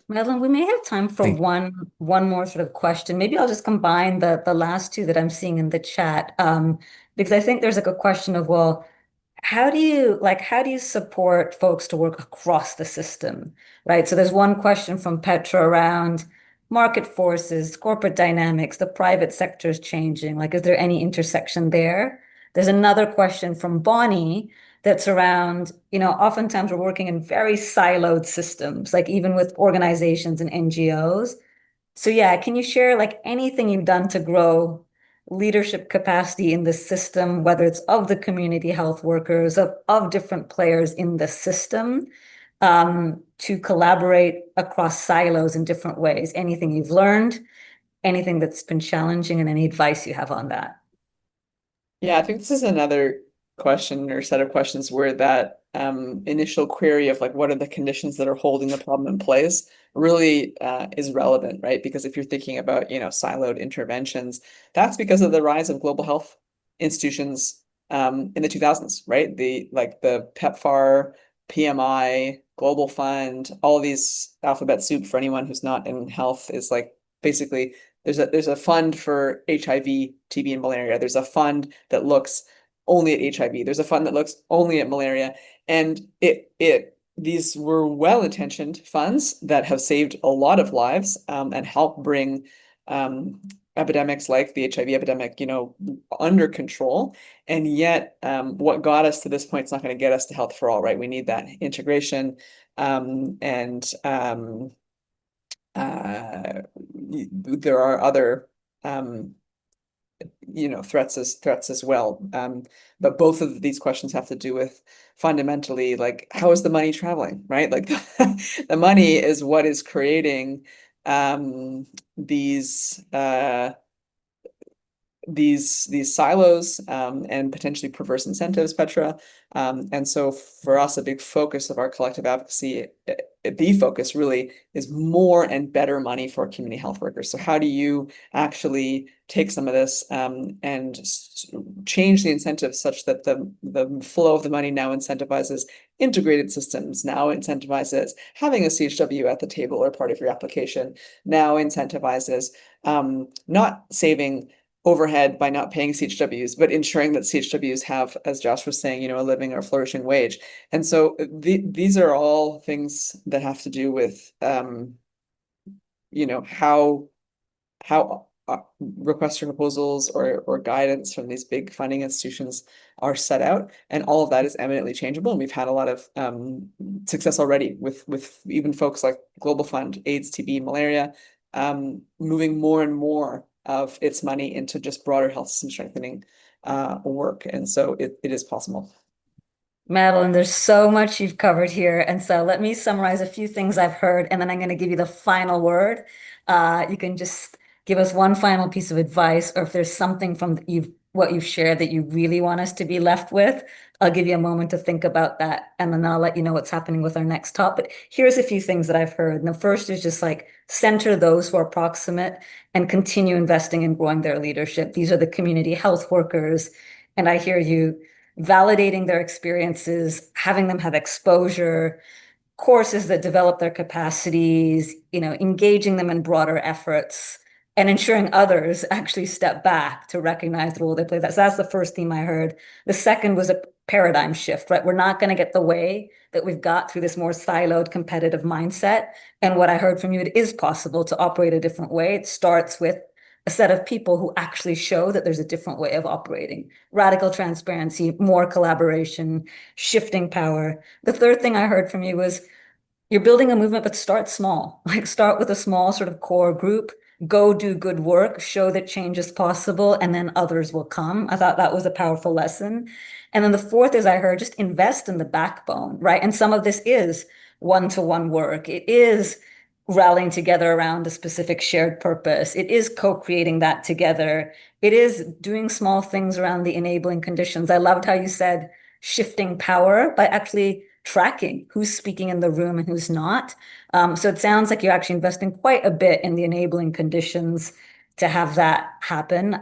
Madeleine, we may have time for one more sort of question. Maybe I'll just combine the last two that I'm seeing in the chat, because I think there's like a question of, well, how do you support folks to work across the system, right? So there's one question from Petra around market forces, corporate dynamics, the private sector is changing. Like, is there any intersection there? There's another question from Bonnie that's around, oftentimes we're working in very siloed systems, like even with organizations and NGOs. So yeah, can you share like anything you've done to grow leadership capacity in the system, whether it's of the community health workers, of different players in the system, to collaborate across silos in different ways? Anything you've learned, anything that's been challenging, and any advice you have on that? Yeah, I think this is another question or set of questions where that initial query of like, what are the conditions that are holding the problem in place really is relevant, right? Because if you're thinking about, siloed interventions, that's because of the rise of global health institutions in the 2000s, right? The PEPFAR, PMI, Global Fund, all these alphabet soup for anyone who's not in health is like basically there's a fund for HIV, TB, and malaria. There's a fund that looks only at HIV. There's a fund that looks only at malaria. And these were well-intentioned funds that have saved a lot of lives and helped bring epidemics like the HIV epidemic, under control. And yet, what got us to this point is not going to get us to health for all, right? We need that integration and there are other threats as well. But both of these questions have to do with fundamentally like, how is the money traveling, right? Like the money is what is creating these silos and potentially perverse incentives, Petra. And so for us, a big focus of our collective advocacy, the focus really is more and better money for community health workers. So how do you actually take some of this and change the incentives such that the flow of the money now incentivizes integrated systems, now incentivizes having a CHW at the table or part of your application, now incentivizes not saving overhead by not paying CHWs, but ensuring that CHWs have, as Josh was saying, a living or flourishing wage. And so these are all things that have to do with, how requests for proposals or guidance from these big funding institutions are set out, and all of that is eminently changeable. And we've had a lot of success already with even folks like Global Fund, AIDS, TB, malaria, moving more and more of its money into just broader health system strengthening work. And so it is possible. Madeleine, there's so much you've covered here. And so let me summarize a few things I've heard, and then I'm going to give you the final word. You can just give us one final piece of advice, or if there's something from what you've shared that you really want us to be left with, I'll give you a moment to think about that, and then I'll let you know what's happening with our next talk. But here's a few things that I've heard. And the first is just like center those who are proximate and continue investing in growing their leadership. These are the community health workers. And I hear you validating their experiences, having them have exposure, courses that develop their capacities, engaging them in broader efforts, and ensuring others actually step back to recognize the role they play. That's the first theme I heard. The second was a paradigm shift, right? We're not going to get the way that we've got through this more siloed competitive mindset. And what I heard from you, it is possible to operate a different way. It starts with a set of people who actually show that there's a different way of operating. Radical transparency, more collaboration, shifting power. The third thing I heard from you was you're building a movement, but start small. Like start with a small sort of core group, go do good work, show that change is possible, and then others will come. I thought that was a powerful lesson. And then the fourth is I heard just invest in the backbone, right? And some of this is one-to-one work. It is rallying together around a specific shared purpose. It is co-creating that together. It is doing small things around the enabling conditions. I loved how you said shifting power by actually tracking who's speaking in the room and who's not. So it sounds like you're actually investing quite a bit in the enabling conditions to have that happen.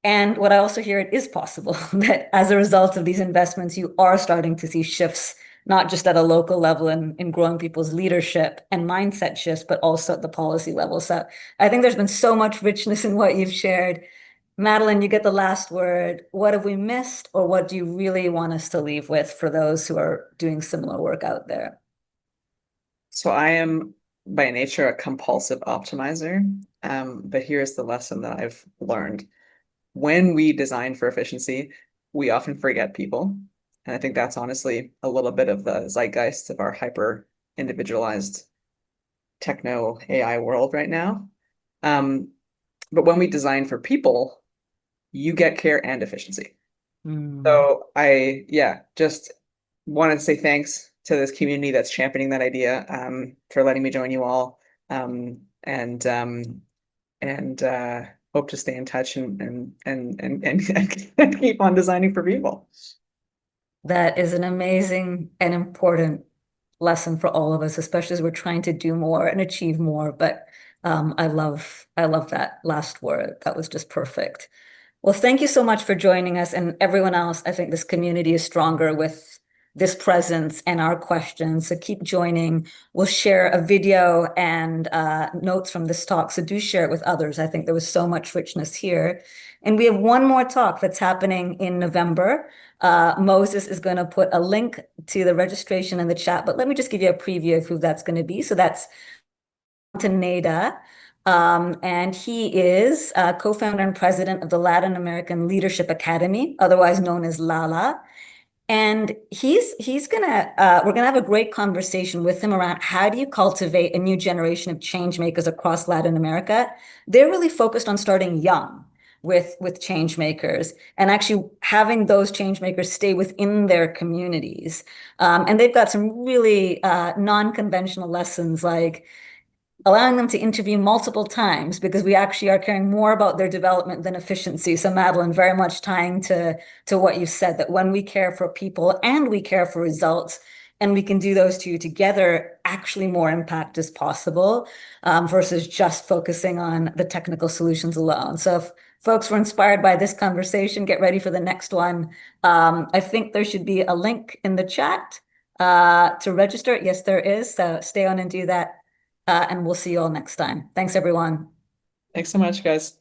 And what I also hear, it is possible that as a result of these investments, you are starting to see shifts, not just at a local level in growing people's leadership and mindset shifts, but also at the policy level. So I think there's been so much richness in what you've shared. Madeleine, you get the last word. What have we missed, or what do you really want us to leave with for those who are doing similar work out there? So I am by nature a compulsive optimizer, but here's the lesson that I've learned. When we design for efficiency, we often forget people. And I think that's honestly a little bit of the zeitgeist of our hyper individualized techno AI world right now. But when we design for people, you get care and efficiency. So I, just wanted to say thanks to this community that's championing that idea, for letting me join you all, and hope to stay in touch and keep on designing for people. That is an amazing and important lesson for all of us, especially as we're trying to do more and achieve more. But I love that last word. That was just perfect. Well, thank you so much for joining us, and everyone else. I think this community is stronger with this presence and our questions. So keep joining. We'll share a video and notes from this talk. So do share it with others. I think there was so much richness here. And we have one more talk that's happening in November. Moses is going to put a link to the registration in the chat, but let me just give you a preview of who that's going to be. So that's Taneda. And he is co-founder and president of the Latin American Leadership Academy, otherwise known as LALA. And we're gonna have a great conversation with him around how do you cultivate a new generation of change makers across Latin America. They're really focused on starting young with change makers and actually having those change makers stay within their communities. And they've got some really non-conventional lessons, like allowing them to interview multiple times, because we actually are caring more about their development than efficiency. So Madeleine, very much tying to what you said, that when we care for people and we care for results, and we can do those two together, actually more impact is possible, versus just focusing on the technical solutions alone. So if folks were inspired by this conversation, get ready for the next one. I think there should be a link in the chat to register. Yes, there is. So stay on and do that. And we'll see you all next time. Thanks, everyone. Thanks so much, guys.